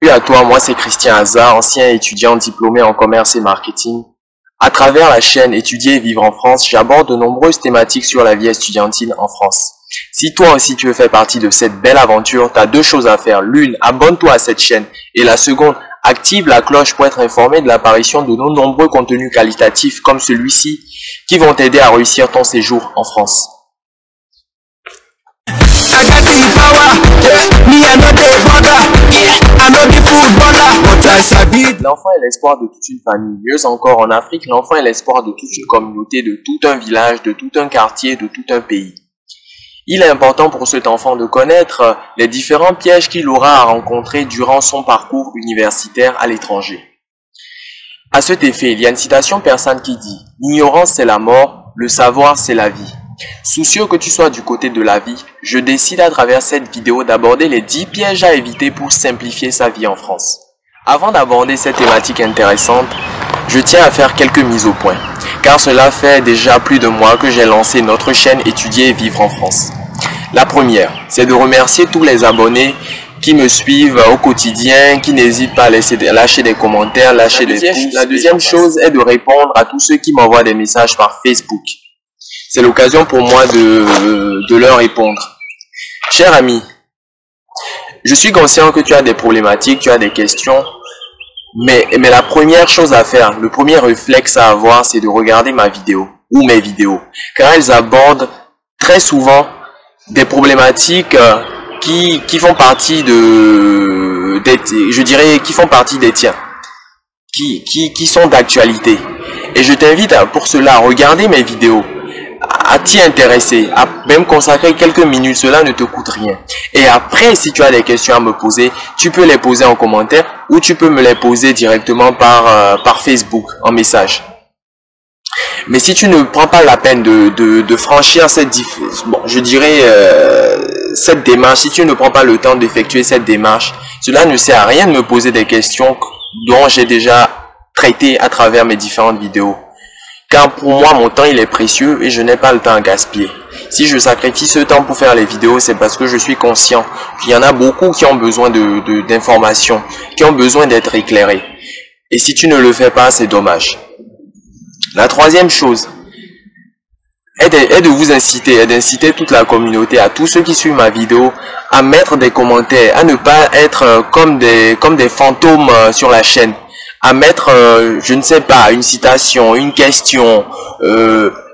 Salut à toi, moi c'est Christian Hazard, ancien étudiant diplômé en commerce et marketing. À travers la chaîne Étudier et vivre en France, j'aborde de nombreuses thématiques sur la vie estudiantine en France. Si toi aussi tu veux faire partie de cette belle aventure, tu as deux choses à faire. L'une, abonne-toi à cette chaîne. Et la seconde, active la cloche pour être informé de l'apparition de nos nombreux contenus qualitatifs comme celui-ci qui vont t'aider à réussir ton séjour en France. L'enfant est l'espoir de toute une famille. Mieux encore, en Afrique, l'enfant est l'espoir de toute une communauté, de tout un village, de tout un quartier, de tout un pays. Il est important pour cet enfant de connaître les différents pièges qu'il aura à rencontrer durant son parcours universitaire à l'étranger. À cet effet, il y a une citation persane qui dit « L'ignorance c'est la mort, le savoir c'est la vie ». Soucieux que tu sois du côté de la vie, je décide à travers cette vidéo d'aborder les 10 pièges à éviter pour simplifier sa vie en France. Avant d'aborder cette thématique intéressante, je tiens à faire quelques mises au point, car cela fait déjà plus de mois que j'ai lancé notre chaîne Étudier et vivre en France. La première, c'est de remercier tous les abonnés qui me suivent au quotidien, qui n'hésitent pas à lâcher des commentaires, lâcher des pouces. La deuxième chose est de répondre à tous ceux qui m'envoient des messages par Facebook. C'est l'occasion pour moi de leur répondre. Cher ami, je suis conscient que tu as des problématiques, tu as des questions, mais la première chose à faire, le premier réflexe à avoir, c'est de regarder ma vidéo ou mes vidéos, car elles abordent très souvent des problématiques qui font partie qui font partie des tiens, qui sont d'actualité. Et je t'invite pour cela à regarder mes vidéos, à t'y intéresser, à même consacrer quelques minutes, cela ne te coûte rien. Et après, si tu as des questions à me poser, tu peux les poser en commentaire ou tu peux me les poser directement par Facebook, en message. Mais si tu ne prends pas la peine de franchir cette démarche, si tu ne prends pas le temps d'effectuer cette démarche, cela ne sert à rien de me poser des questions dont j'ai déjà traité à travers mes différentes vidéos. Car pour moi, mon temps il est précieux et je n'ai pas le temps à gaspiller. Si je sacrifie ce temps pour faire les vidéos, c'est parce que je suis conscient qu'il y en a beaucoup qui ont besoin d'informations, qui ont besoin d'être éclairés. Et si tu ne le fais pas, c'est dommage. La troisième chose est de vous inciter, d'inciter toute la communauté, à tous ceux qui suivent ma vidéo, à mettre des commentaires, à ne pas être comme des fantômes sur la chaîne. À mettre, je ne sais pas, une citation, une question,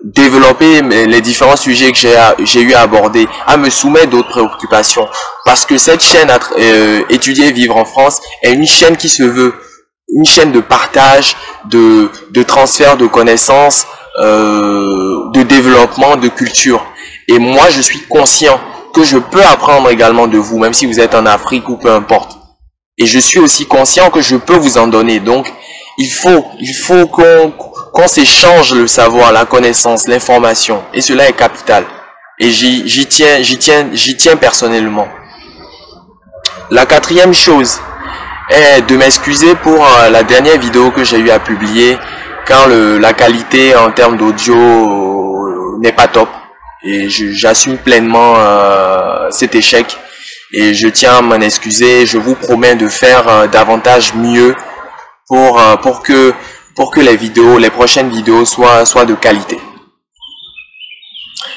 développer les différents sujets que j'ai eu à aborder, à me soumettre d'autres préoccupations. Parce que cette chaîne Étudier et vivre en France est une chaîne qui se veut une chaîne de partage, de transfert de connaissances, de développement, de culture. Et moi, je suis conscient que je peux apprendre également de vous, même si vous êtes en Afrique ou peu importe. Et je suis aussi conscient que je peux vous en donner. Donc, il faut qu'on s'échange le savoir, la connaissance, l'information. Et cela est capital. Et j'y tiens personnellement. La quatrième chose est de m'excuser pour la dernière vidéo que j'ai eu à publier, quand la qualité en termes d'audio n'est pas top. Et j'assume pleinement cet échec. Et je tiens à m'en excuser. Je vous promets de faire davantage mieux pour que les prochaines vidéos soient de qualité.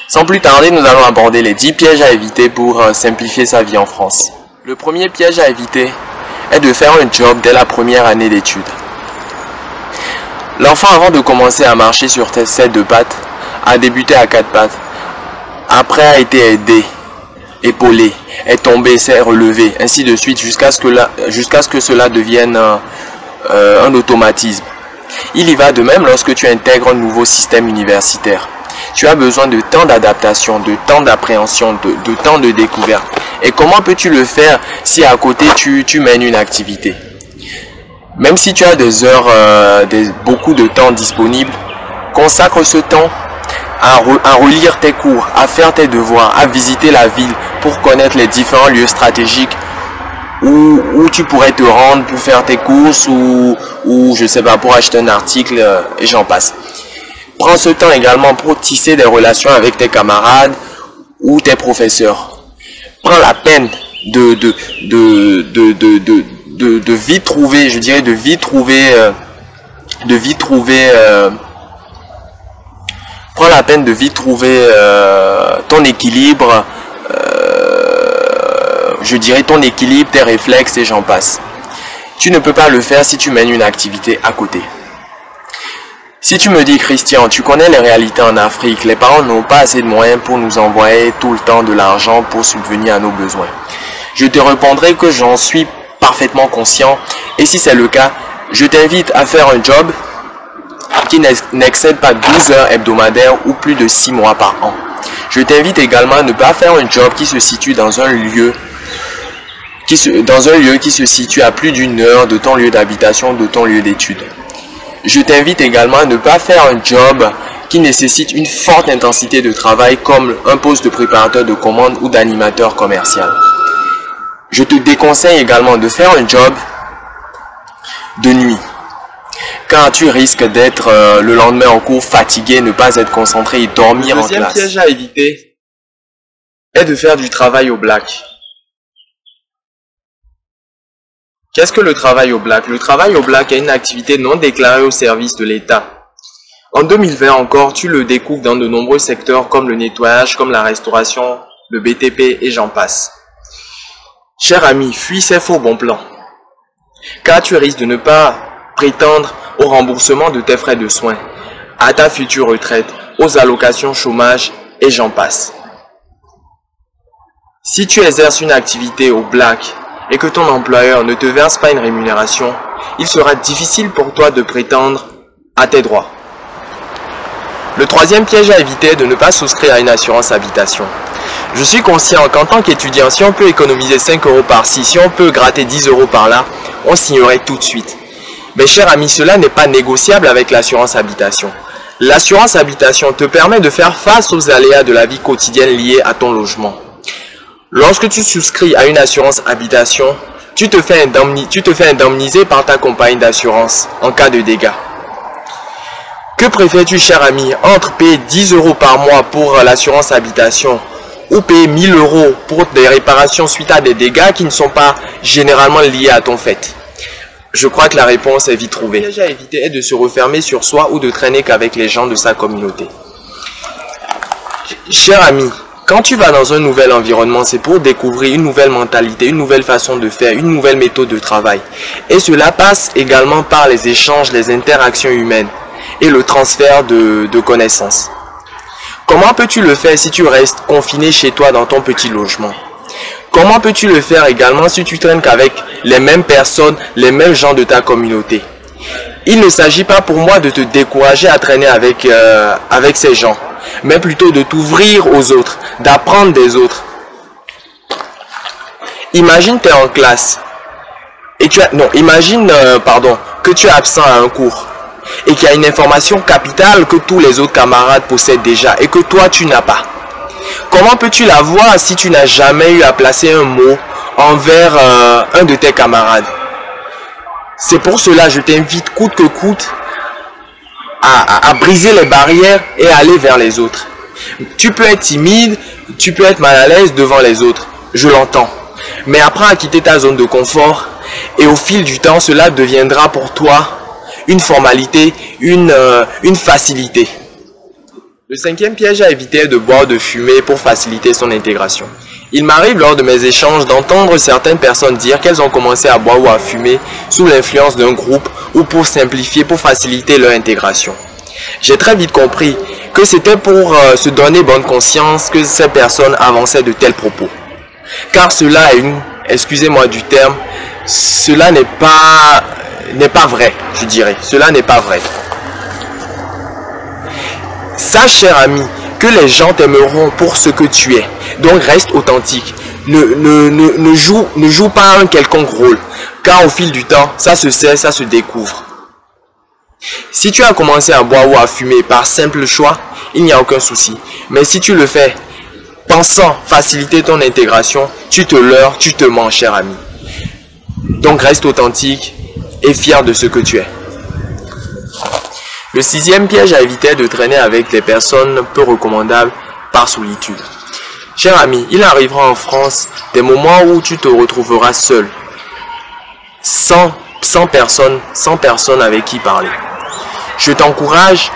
Sans plus tarder, nous allons aborder les 10 pièges à éviter pour simplifier sa vie en France. Le premier piège à éviter est de faire un job dès la première année d'études. L'enfant, avant de commencer à marcher sur ses deux pattes, a débuté à quatre pattes. Après a été aidé, épaulé, est tombé, s'est relevé, ainsi de suite, jusqu'à ce que cela devienne un automatisme. Il y va de même lorsque tu intègres un nouveau système universitaire. Tu as besoin de temps d'adaptation, de temps d'appréhension, de temps de découverte. Et comment peux-tu le faire si à côté tu mènes une activité? Même si tu as des heures, beaucoup de temps disponible, consacre ce temps à relire tes cours, à faire tes devoirs, à visiter la ville pour connaître les différents lieux stratégiques où tu pourrais te rendre pour faire tes courses ou je sais pas, pour acheter un article et j'en passe. Prends ce temps également pour tisser des relations avec tes camarades ou tes professeurs. Prends la peine de vite trouver, je dirais de vite trouver, prends la peine de vite trouver ton équilibre, je dirais ton équilibre, tes réflexes et j'en passe. Tu ne peux pas le faire si tu mènes une activité à côté. Si tu me dis, Christian, tu connais les réalités en Afrique, les parents n'ont pas assez de moyens pour nous envoyer tout le temps de l'argent pour subvenir à nos besoins. Je te répondrai que j'en suis parfaitement conscient et si c'est le cas, je t'invite à faire un job qui n'excède pas 12 heures hebdomadaires ou plus de 6 mois par an. Je t'invite également à ne pas faire un job qui se situe dans un lieu qui se situe à plus d'une heure de ton lieu d'habitation, de ton lieu d'études. Je t'invite également à ne pas faire un job qui nécessite une forte intensité de travail comme un poste de préparateur de commandes ou d'animateur commercial. Je te déconseille également de faire un job de nuit, car tu risques d'être le lendemain en cours fatigué, ne pas être concentré et dormir en classe. Le deuxième piège à éviter est de faire du travail au black. Qu'est-ce que le travail au black? Le travail au black est une activité non déclarée au service de l'État. En 2020 encore, tu le découvres dans de nombreux secteurs comme le nettoyage, comme la restauration, le BTP et j'en passe. Cher ami, fuis ces faux bons plans, car tu risques de ne pas prétendre au remboursement de tes frais de soins, à ta future retraite, aux allocations chômage et j'en passe. Si tu exerces une activité au black et que ton employeur ne te verse pas une rémunération, il sera difficile pour toi de prétendre à tes droits. Le troisième piège à éviter est de ne pas souscrire à une assurance habitation. Je suis conscient qu'en tant qu'étudiant, si on peut économiser 5 € par-ci, si on peut gratter 10 € par-là, on signerait tout de suite. Mais cher ami, cela n'est pas négociable avec l'assurance habitation. L'assurance habitation te permet de faire face aux aléas de la vie quotidienne liés à ton logement. Lorsque tu souscris à une assurance habitation, tu te fais indemniser par ta compagnie d'assurance en cas de dégâts. Que préfères-tu, cher ami, entre payer 10 € par mois pour l'assurance habitation ou payer 1000 € pour des réparations suite à des dégâts qui ne sont pas généralement liés à ton fait? Je crois que la réponse est vite trouvée. Le piège à éviter est de se refermer sur soi ou de traîner qu'avec les gens de sa communauté. Cher ami, quand tu vas dans un nouvel environnement, c'est pour découvrir une nouvelle mentalité, une nouvelle façon de faire, une nouvelle méthode de travail. Et cela passe également par les échanges, les interactions humaines et le transfert de connaissances. Comment peux-tu le faire si tu restes confiné chez toi dans ton petit logement? Comment peux-tu le faire également si tu traînes qu'avec les mêmes personnes, les mêmes gens de ta communauté? Il ne s'agit pas pour moi de te décourager à traîner avec ces gens, mais plutôt de t'ouvrir aux autres, d'apprendre des autres. Imagine tu es en classe et que tu es absent à un cours et qu'il y a une information capitale que tous les autres camarades possèdent déjà et que toi tu n'as pas. Comment peux-tu la voir si tu n'as jamais eu à placer un mot envers un de tes camarades? C'est pour cela que je t'invite coûte que coûte à briser les barrières et à aller vers les autres. Tu peux être timide, tu peux être mal à l'aise devant les autres, je l'entends. Mais apprends à quitter ta zone de confort et au fil du temps, cela deviendra pour toi une formalité, une facilité. Le cinquième piège à éviter est de boire de fumer pour faciliter son intégration. Il m'arrive lors de mes échanges d'entendre certaines personnes dire qu'elles ont commencé à boire ou à fumer sous l'influence d'un groupe ou pour simplifier, pour faciliter leur intégration. J'ai très vite compris que c'était pour se donner bonne conscience que ces personnes avançaient de tels propos. Car cela est excusez-moi du terme, cela n'est pas vrai, je dirais. Cela n'est pas vrai. Sache, cher ami, que les gens t'aimeront pour ce que tu es. Donc reste authentique. Ne joue pas un quelconque rôle. Car au fil du temps, ça se sait, ça se découvre. Si tu as commencé à boire ou à fumer par simple choix, il n'y a aucun souci. Mais si tu le fais pensant faciliter ton intégration, tu te leurres, tu te mens, cher ami. Donc reste authentique et fier de ce que tu es. Le sixième piège à éviter est de traîner avec des personnes peu recommandables par solitude. Cher ami, il arrivera en France des moments où tu te retrouveras seul. 100 personnes avec qui parler. Je t'encourage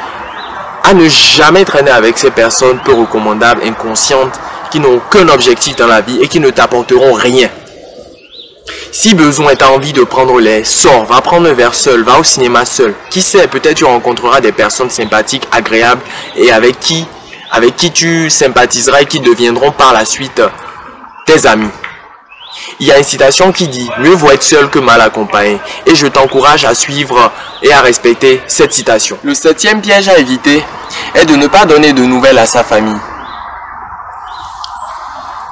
à ne jamais traîner avec ces personnes peu recommandables, inconscientes, qui n'ont aucun objectif dans la vie et qui ne t'apporteront rien. Si besoin, tu as envie de prendre l'air, sors, va prendre un verre seul, va au cinéma seul. Qui sait, peut-être tu rencontreras des personnes sympathiques, agréables et avec qui tu sympathiseras et qui deviendront par la suite tes amis. Il y a une citation qui dit « Mieux vaut être seul que mal accompagné » et je t'encourage à suivre et à respecter cette citation. Le 7e piège à éviter est de ne pas donner de nouvelles à sa famille.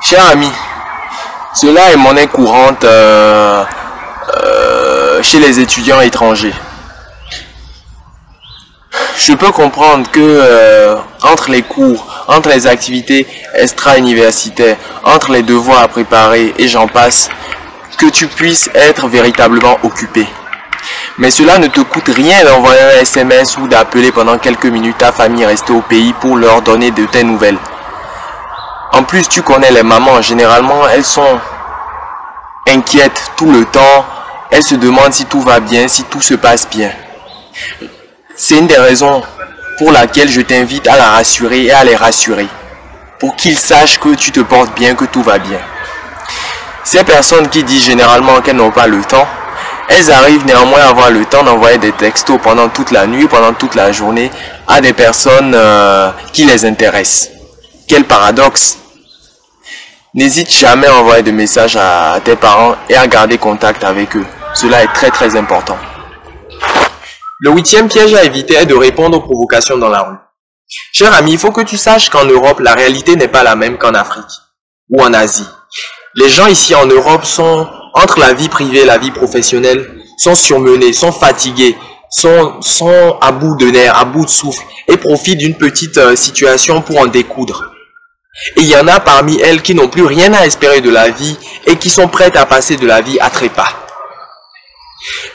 Cher ami, cela est monnaie courante chez les étudiants étrangers. Je peux comprendre que entre les cours, entre les activités extra-universitaires, entre les devoirs à préparer et j'en passe, que tu puisses être véritablement occupé. Mais cela ne te coûte rien d'envoyer un SMS ou d'appeler pendant quelques minutes ta famille restée au pays pour leur donner de tes nouvelles. En plus, tu connais les mamans, généralement elles sont inquiètes tout le temps, elles se demandent si tout va bien, si tout se passe bien. C'est une des raisons pour laquelle je t'invite à la rassurer et à les rassurer, pour qu'ils sachent que tu te portes bien, que tout va bien. Ces personnes qui disent généralement qu'elles n'ont pas le temps, elles arrivent néanmoins à avoir le temps d'envoyer des textos pendant toute la nuit, pendant toute la journée, à des personnes qui les intéressent. Quel paradoxe! N'hésite jamais à envoyer des messages à tes parents et à garder contact avec eux. Cela est très important. Le 8e piège à éviter est de répondre aux provocations dans la rue. Cher ami, il faut que tu saches qu'en Europe, la réalité n'est pas la même qu'en Afrique ou en Asie. Les gens ici en Europe sont, entre la vie privée et la vie professionnelle, sont surmenés, sont fatigués, sont à bout de nerfs, à bout de souffle et profitent d'une petite situation pour en découdre. Et il y en a parmi elles qui n'ont plus rien à espérer de la vie et qui sont prêtes à passer de la vie à trépas.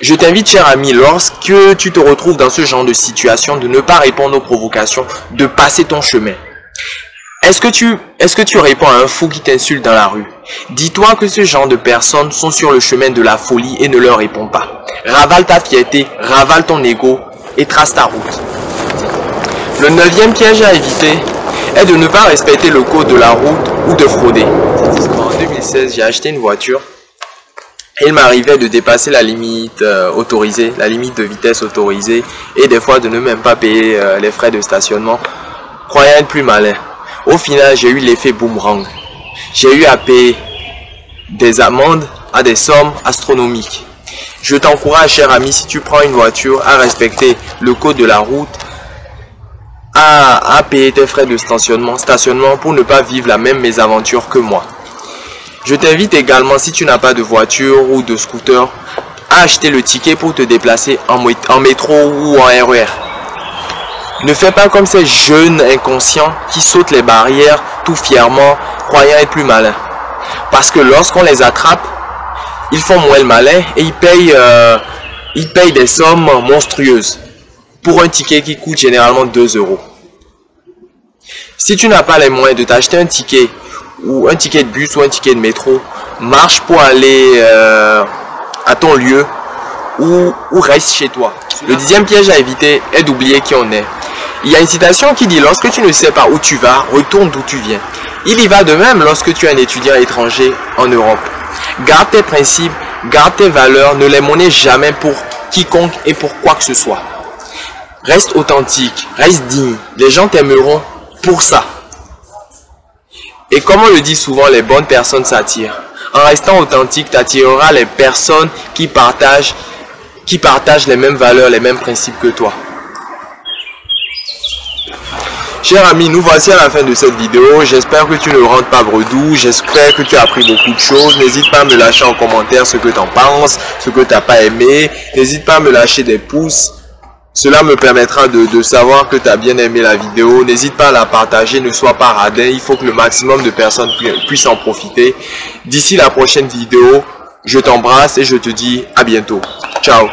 Je t'invite, cher ami, lorsque tu te retrouves dans ce genre de situation, de ne pas répondre aux provocations, de passer ton chemin. Est-ce que tu réponds à un fou qui t'insulte dans la rue? Dis-toi que ce genre de personnes sont sur le chemin de la folie et ne leur réponds pas. Ravale ta fierté, ravale ton ego et trace ta route. Le 9e piège à éviter est de ne pas respecter le code de la route ou de frauder. En 2016, j'ai acheté une voiture. Il m'arrivait de dépasser la limite autorisée, la limite de vitesse autorisée et des fois de ne même pas payer les frais de stationnement, croyant être plus malin. Au final, j'ai eu l'effet boomerang. J'ai eu à payer des amendes à des sommes astronomiques. Je t'encourage, cher ami, si tu prends une voiture, à respecter le code de la route, à payer tes frais de stationnement pour ne pas vivre la même mésaventure que moi. Je t'invite également, si tu n'as pas de voiture ou de scooter, à acheter le ticket pour te déplacer en métro ou en RER. Ne fais pas comme ces jeunes inconscients qui sautent les barrières tout fièrement, croyant être plus malins. Parce que lorsqu'on les attrape, ils font moins le malin et ils payent des sommes monstrueuses pour un ticket qui coûte généralement 2 €. Si tu n'as pas les moyens de t'acheter un ticket ou un ticket de bus ou un ticket de métro, marche pour aller à ton lieu ou reste chez toi. Le 10e piège à éviter est d'oublier qui on est. Il y a une citation qui dit « Lorsque tu ne sais pas où tu vas, retourne d'où tu viens ». Il y va de même lorsque tu es un étudiant étranger en Europe. Garde tes principes, garde tes valeurs, ne les monnaie jamais pour quiconque et pour quoi que ce soit. Reste authentique, reste digne, les gens t'aimeront pour ça. Et comme on le dit souvent, les bonnes personnes s'attirent. En restant authentique, tu attireras les personnes qui partagent les mêmes valeurs, les mêmes principes que toi. Cher ami, nous voici à la fin de cette vidéo. J'espère que tu ne rentres pas bredouille. J'espère que tu as appris beaucoup de choses. N'hésite pas à me lâcher en commentaire ce que tu en penses, ce que tu n'as pas aimé. N'hésite pas à me lâcher des pouces. Cela me permettra de savoir que tu as bien aimé la vidéo. N'hésite pas à la partager, ne sois pas radin. Il faut que le maximum de personnes puissent en profiter. D'ici la prochaine vidéo, je t'embrasse et je te dis à bientôt. Ciao.